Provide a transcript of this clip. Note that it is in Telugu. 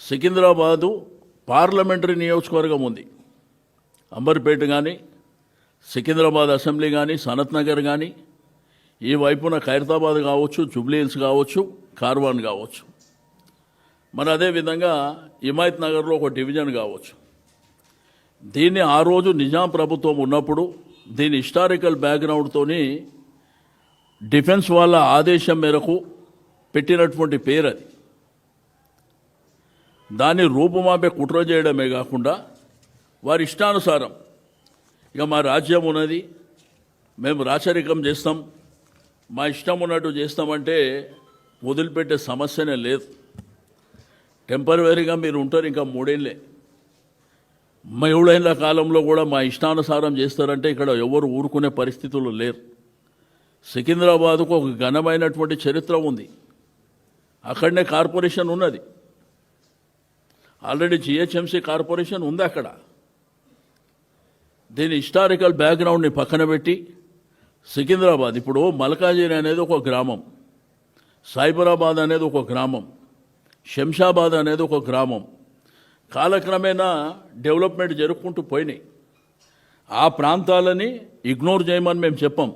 సికింద్రాబాదు పార్లమెంటరీ నియోజకవర్గం ఉంది. అంబర్పేట కానీ, సికింద్రాబాద్ అసెంబ్లీ కానీ, సనత్ నగర్ కానీ, ఈ వైపున ఖైరతాబాద్ కావచ్చు, జూబ్లీ హిల్స్ కావచ్చు, కార్వాన్ కావచ్చు, మరి అదేవిధంగా హిమాయత్ నగర్లో ఒక డివిజన్ కావచ్చు. దీన్ని ఆ రోజు నిజాం ప్రభుత్వం ఉన్నప్పుడు దీని హిస్టారికల్ బ్యాక్గ్రౌండ్తోని డిఫెన్స్ వాళ్ళ ఆదేశం మేరకు పెట్టినటువంటి పేరు అది. దాన్ని రూపుమాపే కుట్ర చేయడమే కాకుండా వారి ఇష్టానుసారం ఇక మా రాజ్యం ఉన్నది, మేము రాచరికం చేస్తాం, మా ఇష్టం ఉన్నట్టు చేస్తామంటే వదిలిపెట్టే సమస్యనే లేదు. టెంపరవరీగా మీరు ఉంటారు, ఇంకా 3 ఏళ్ళే. 7 ఏళ్ళ కాలంలో కూడా మా ఇష్టానుసారం చేస్తారంటే ఇక్కడ ఎవరు ఊరుకునే పరిస్థితులు లేరు. సికింద్రాబాద్కు ఒక ఘనమైనటువంటి చరిత్ర ఉంది. అక్కడనే కార్పొరేషన్ ఉన్నది, ఆల్రెడీ జిహెచ్ఎంసీ కార్పొరేషన్ ఉంది అక్కడ. దీని హిస్టారికల్ బ్యాక్గ్రౌండ్ని పక్కన పెట్టి సికింద్రాబాద్, ఇప్పుడు మల్కాజిగిరి అనేది ఒక గ్రామం, సైబరాబాద్ అనేది ఒక గ్రామం, శంషాబాద్ అనేది ఒక గ్రామం. కాలక్రమేణా డెవలప్మెంట్ జరుపుకుంటూ పోయినాయి. ఆ ప్రాంతాలని ఇగ్నోర్ చేయమని మేము చెప్పాం.